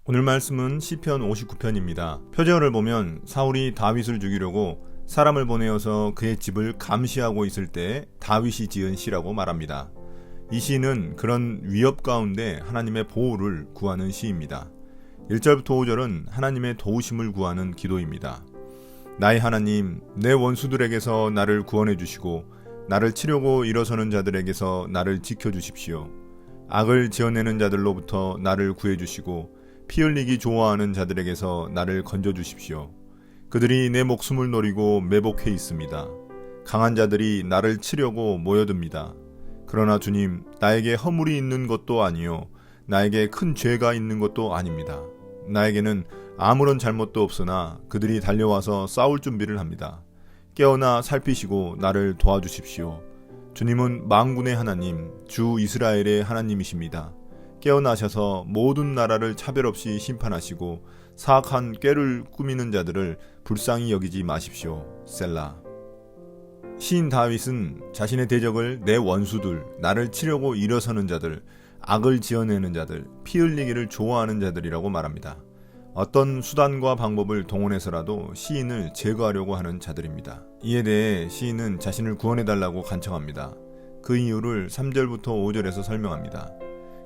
오늘 말씀은 시편 59편입니다. 표제어를 보면 사울이 다윗을 죽이려고 사람을 보내어서 그의 집을 감시하고 있을 때 다윗이 지은 시라고 말합니다. 이 시는 그런 위협 가운데 하나님의 보호를 구하는 시입니다. 1절부터 5절은 하나님의 도우심을 구하는 기도입니다. 나의 하나님, 내 원수들에게서 나를 구원해 주시고 나를 치려고 일어서는 자들에게서 나를 지켜주십시오. 악을 지어내는 자들로부터 나를 구해주시고 피 흘리기 좋아하는 자들에게서 나를 건져주십시오. 그들이 내 목숨을 노리고 매복해 있습니다. 강한 자들이 나를 치려고 모여듭니다. 그러나 주님, 나에게 허물이 있는 것도 아니요 나에게 큰 죄가 있는 것도 아닙니다. 나에게는 아무런 잘못도 없으나 그들이 달려와서 싸울 준비를 합니다. 깨어나 살피시고 나를 도와주십시오. 주님은 만군의 하나님, 주 이스라엘의 하나님이십니다. 깨어나셔서 모든 나라를 차별 없이 심판하시고 사악한 꾀를 꾸미는 자들을 불쌍히 여기지 마십시오. 셀라. 시인 다윗은 자신의 대적을 내 원수들, 나를 치려고 일어서는 자들, 악을 지어내는 자들, 피 흘리기를 좋아하는 자들이라고 말합니다. 어떤 수단과 방법을 동원해서라도 시인을 제거하려고 하는 자들입니다. 이에 대해 시인은 자신을 구원해달라고 간청합니다. 그 이유를 3절부터 5절에서 설명합니다.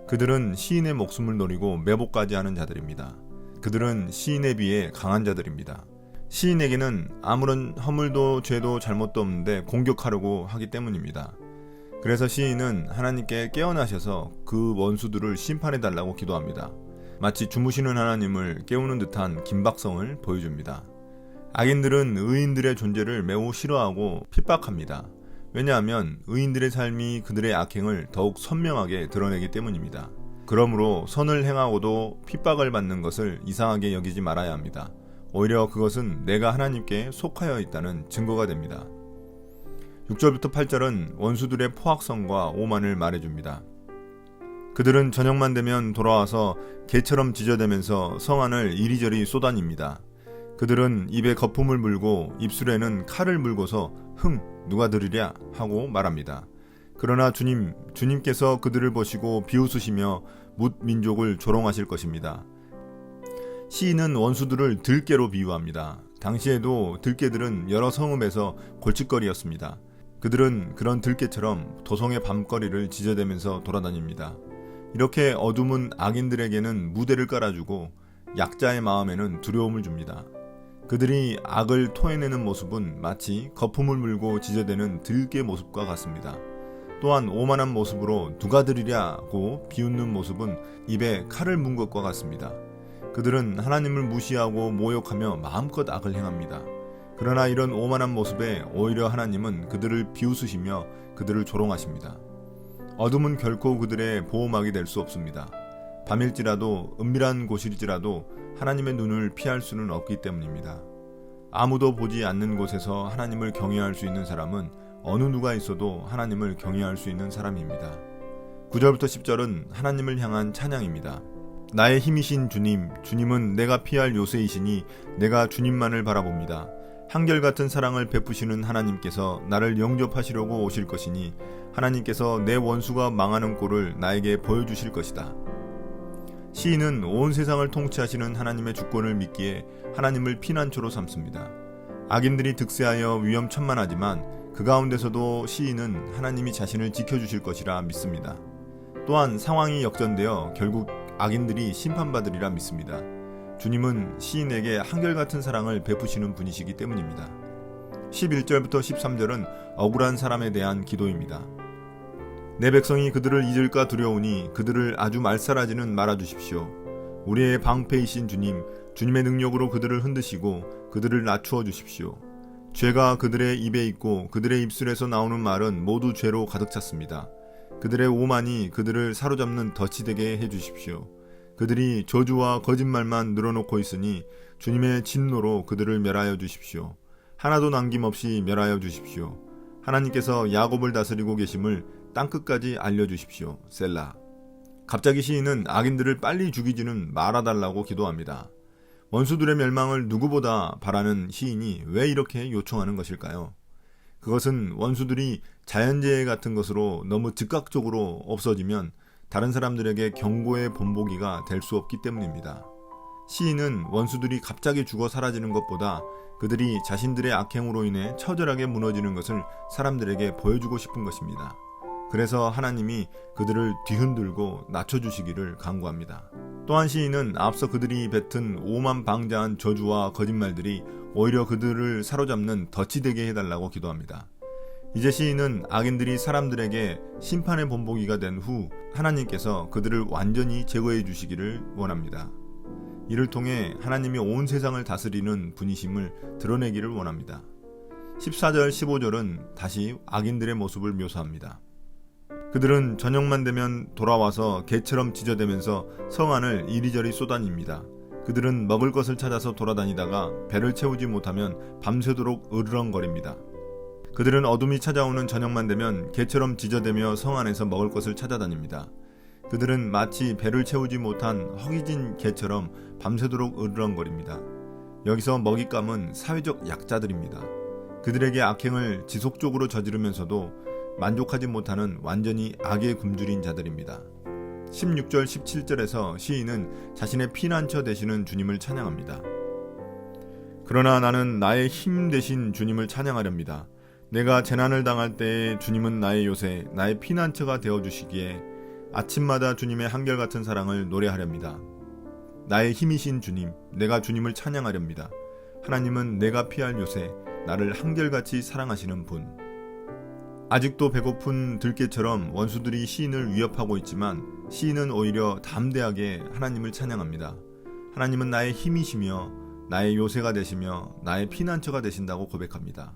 그들은 시인의 목숨을 노리고 매복까지 하는 자들입니다. 그들은 시인에 비해 강한 자들입니다. 시인에게는 아무런 허물도 죄도 잘못도 없는데 공격하려고 하기 때문입니다. 그래서 시인은 하나님께 깨어나셔서 그 원수들을 심판해달라고 기도합니다. 마치 주무시는 하나님을 깨우는 듯한 긴박성을 보여줍니다. 악인들은 의인들의 존재를 매우 싫어하고 핍박합니다. 왜냐하면 의인들의 삶이 그들의 악행을 더욱 선명하게 드러내기 때문입니다. 그러므로 선을 행하고도 핍박을 받는 것을 이상하게 여기지 말아야 합니다. 오히려 그것은 내가 하나님께 속하여 있다는 증거가 됩니다. 6절부터 8절은 원수들의 포악성과 오만을 말해줍니다. 그들은 저녁만 되면 돌아와서 개처럼 짖어대면서 성 안을 이리저리 쏘다닙니다. 그들은 입에 거품을 물고 입술에는 칼을 물고서 흥 누가 들으랴 하고 말합니다. 그러나 주님께서 그들을 보시고 비웃으시며 뭇 민족을 조롱하실 것입니다. 시인은 원수들을 들깨로 비유합니다. 당시에도 들깨들은 여러 성읍에서 골칫거리였습니다. 그들은 그런 들깨처럼 도성의 밤거리를 짖어대면서 돌아다닙니다. 이렇게 어둠은 악인들에게는 무대를 깔아주고 약자의 마음에는 두려움을 줍니다. 그들이 악을 토해내는 모습은 마치 거품을 물고 짖어대는 들깨 모습과 같습니다. 또한 오만한 모습으로 누가 들으랴고 비웃는 모습은 입에 칼을 문 것과 같습니다. 그들은 하나님을 무시하고 모욕하며 마음껏 악을 행합니다. 그러나 이런 오만한 모습에 오히려 하나님은 그들을 비웃으시며 그들을 조롱하십니다. 어둠은 결코 그들의 보호막이 될 수 없습니다. 밤일지라도 은밀한 곳일지라도 하나님의 눈을 피할 수는 없기 때문입니다. 아무도 보지 않는 곳에서 하나님을 경외할 수 있는 사람은 어느 누가 있어도 하나님을 경외할 수 있는 사람입니다. 9절부터 10절은 하나님을 향한 찬양입니다. 나의 힘이신 주님, 주님은 내가 피할 요새이시니 내가 주님만을 바라봅니다. 한결같은 사랑을 베푸시는 하나님께서 나를 영접하시려고 오실 것이니 하나님께서 내 원수가 망하는 꼴을 나에게 보여주실 것이다. 시인은 온 세상을 통치하시는 하나님의 주권을 믿기에 하나님을 피난처로 삼습니다. 악인들이 득세하여 위험천만하지만 그 가운데서도 시인은 하나님이 자신을 지켜주실 것이라 믿습니다. 또한 상황이 역전되어 결국 악인들이 심판받으리라 믿습니다. 주님은 시인에게 한결같은 사랑을 베푸시는 분이시기 때문입니다. 11절부터 13절은 억울한 사람에 대한 기도입니다. 내 백성이 그들을 잊을까 두려우니 그들을 아주 말살하지는 말아주십시오. 우리의 방패이신 주님, 주님의 능력으로 그들을 흔드시고 그들을 낮추어 주십시오. 죄가 그들의 입에 있고 그들의 입술에서 나오는 말은 모두 죄로 가득 찼습니다. 그들의 오만이 그들을 사로잡는 덫이 되게 해주십시오. 그들이 저주와 거짓말만 늘어놓고 있으니 주님의 진노로 그들을 멸하여 주십시오. 하나도 남김없이 멸하여 주십시오. 하나님께서 야곱을 다스리고 계심을 땅끝까지 알려주십시오. 셀라. 갑자기 시인은 악인들을 빨리 죽이지는 말아달라고 기도합니다. 원수들의 멸망을 누구보다 바라는 시인이 왜 이렇게 요청하는 것일까요? 그것은 원수들이 자연재해 같은 것으로 너무 즉각적으로 없어지면 다른 사람들에게 경고의 본보기가 될 수 없기 때문입니다. 시인은 원수들이 갑자기 죽어 사라지는 것보다 그들이 자신들의 악행으로 인해 처절하게 무너지는 것을 사람들에게 보여주고 싶은 것입니다. 그래서 하나님이 그들을 뒤흔들고 낮춰주시기를 간구합니다. 또한 시인은 앞서 그들이 뱉은 오만방자한 저주와 거짓말들이 오히려 그들을 사로잡는 덫이 되게 해달라고 기도합니다. 이제 시인은 악인들이 사람들에게 심판의 본보기가 된 후 하나님께서 그들을 완전히 제거해 주시기를 원합니다. 이를 통해 하나님이 온 세상을 다스리는 분이심을 드러내기를 원합니다. 14절 15절은 다시 악인들의 모습을 묘사합니다. 그들은 저녁만 되면 돌아와서 개처럼 짖어대면서 성 안을 이리저리 쏘다닙니다. 그들은 먹을 것을 찾아서 돌아다니다가 배를 채우지 못하면 밤새도록 으르렁거립니다. 그들은 어둠이 찾아오는 저녁만 되면 개처럼 짖어대며 성 안에서 먹을 것을 찾아다닙니다. 그들은 마치 배를 채우지 못한 허기진 개처럼 밤새도록 으르렁거립니다. 여기서 먹잇감은 사회적 약자들입니다. 그들에게 악행을 지속적으로 저지르면서도 만족하지 못하는 완전히 악에 굶주린 자들입니다. 16절 17절에서 시인은 자신의 피난처 되시는 주님을 찬양합니다. 그러나 나는 나의 힘 되신 주님을 찬양하렵니다. 내가 재난을 당할 때에 주님은 나의 요새, 나의 피난처가 되어주시기에 아침마다 주님의 한결같은 사랑을 노래하렵니다. 나의 힘이신 주님, 내가 주님을 찬양하렵니다. 하나님은 내가 피할 요새, 나를 한결같이 사랑하시는 분. 아직도 배고픈 들깨처럼 원수들이 시인을 위협하고 있지만 시인은 오히려 담대하게 하나님을 찬양합니다. 하나님은 나의 힘이시며 나의 요새가 되시며 나의 피난처가 되신다고 고백합니다.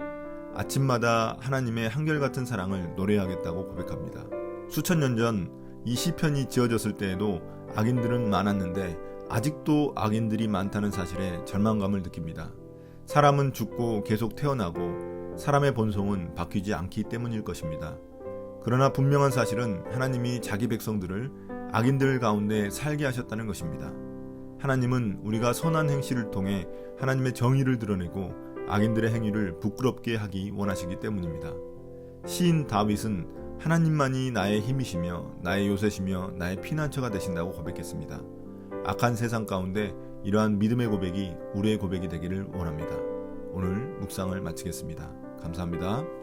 아침마다 하나님의 한결같은 사랑을 노래하겠다고 고백합니다. 수천 년 전 이 시편이 지어졌을 때에도 악인들은 많았는데 아직도 악인들이 많다는 사실에 절망감을 느낍니다. 사람은 죽고 계속 태어나고 사람의 본성은 바뀌지 않기 때문일 것입니다. 그러나 분명한 사실은 하나님이 자기 백성들을 악인들 가운데 살게 하셨다는 것입니다. 하나님은 우리가 선한 행실을 통해 하나님의 정의를 드러내고 악인들의 행위를 부끄럽게 하기 원하시기 때문입니다. 시인 다윗은 하나님만이 나의 힘이시며 나의 요새시며 나의 피난처가 되신다고 고백했습니다. 악한 세상 가운데 이러한 믿음의 고백이 우리의 고백이 되기를 원합니다. 오늘 묵상을 마치겠습니다. 감사합니다.